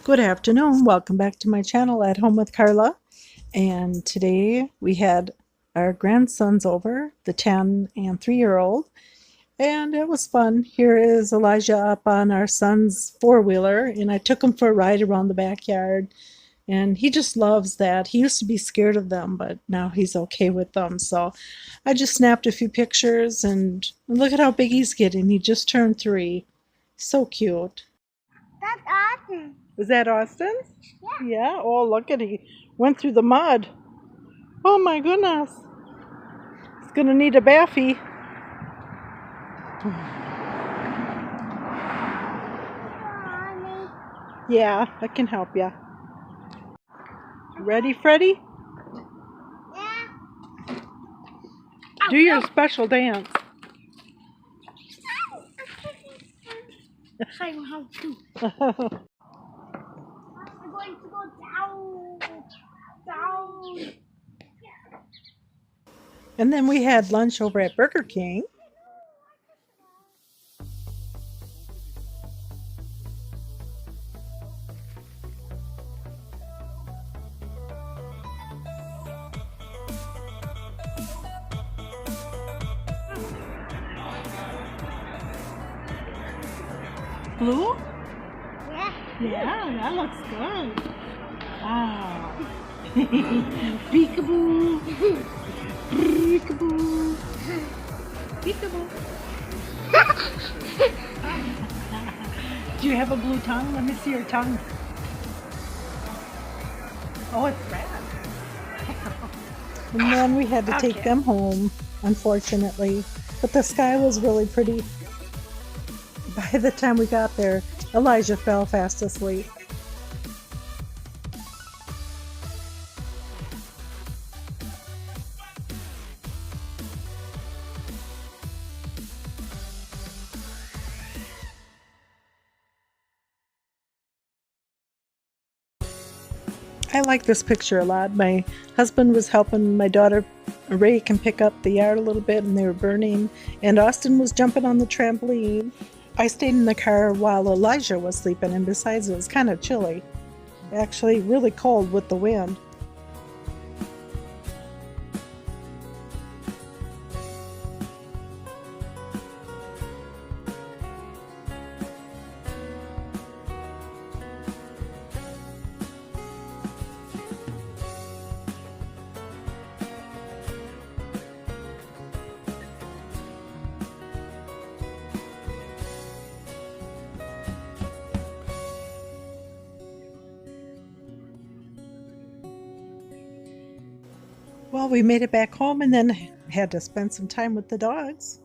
Good afternoon. Welcome back to my channel At Home with Carla. And today we had our grandsons over, the 10 and 3-year-old, and it was fun. Here is Elijah up on our son's four-wheeler, and I took him for a ride around the backyard, and he just loves that. He used to be scared of them, but now he's okay with them. So I just snapped a few pictures, and look at how big he's getting. He just turned 3. So cute. That's awesome. Is that Austin? Yeah. Yeah. Oh, look at he went through the mud. Oh my goodness. He's gonna need a baffy. Mommy. Yeah, I can help you. Ready, Freddie? Yeah. Do your special dance. I know how to. I'm going to go down. Down. And then we had lunch over at Burger King. Blue? Yeah. Yeah, that looks good. Wow. Peekaboo. Peekaboo. Peekaboo. Do you have a blue tongue? Let me see your tongue. Oh, it's red. And then we had to take them home, unfortunately. But the sky was really pretty. By the time we got there, Elijah fell fast asleep. I like this picture a lot. My husband was helping my daughter rake and pick up the yard a little bit, and they were burning, and Austin was jumping on the trampoline. I stayed in the car while Elijah was sleeping, and besides it was kind of chilly. Actually really cold with the wind. Well, we made it back home and then had to spend some time with the dogs.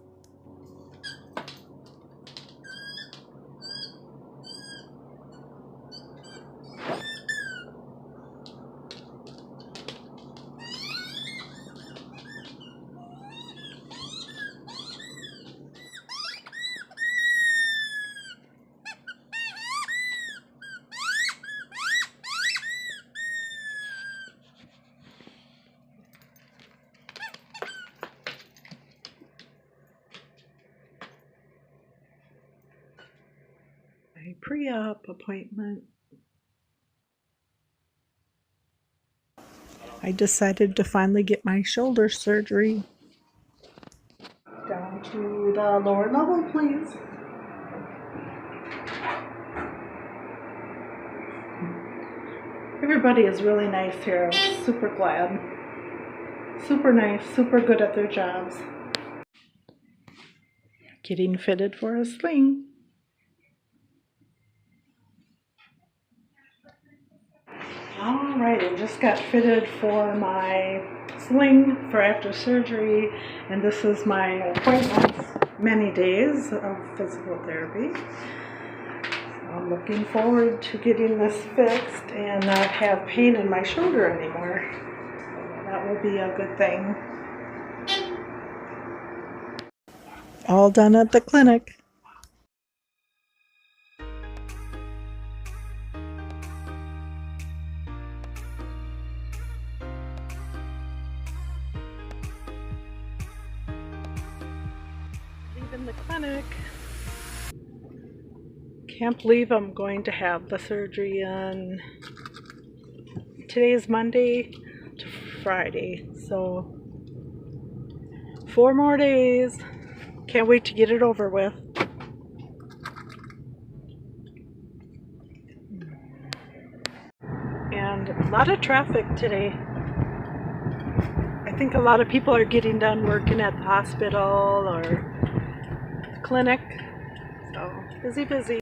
A pre-op appointment. I decided to finally get my shoulder surgery. Down to the lower level, please. Everybody is really nice here. I'm super glad. Super nice, super good at their jobs. Getting fitted for a sling. Alright, I just got fitted for my sling for after surgery, and this is my appointment, many days of physical therapy. So I'm looking forward to getting this fixed and not have pain in my shoulder anymore. So that will be a good thing. All done at the clinic. Leaving the clinic. Can't believe I'm going to have the surgery on, today is Monday to Friday, so 4 more days. Can't wait to get it over with. And a lot of traffic today. I think a lot of people are getting done working at the hospital or clinic, so busy.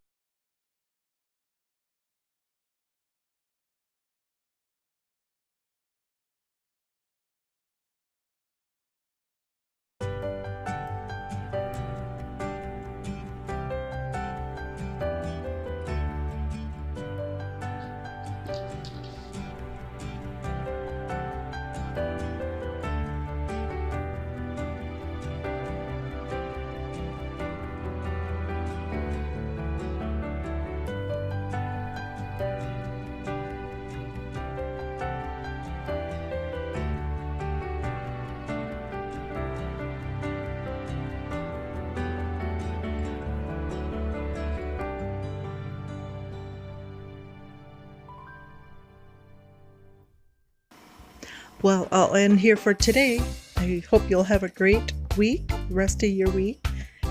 Well, I'll end here for today. I hope you'll have a great week, rest of your week.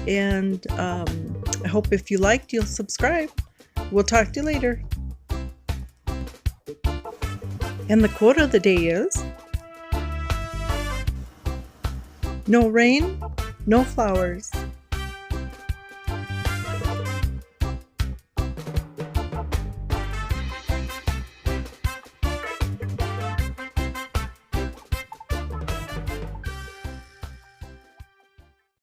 And I hope if you liked, you'll subscribe. We'll talk to you later. And the quote of the day is, no rain, no flowers.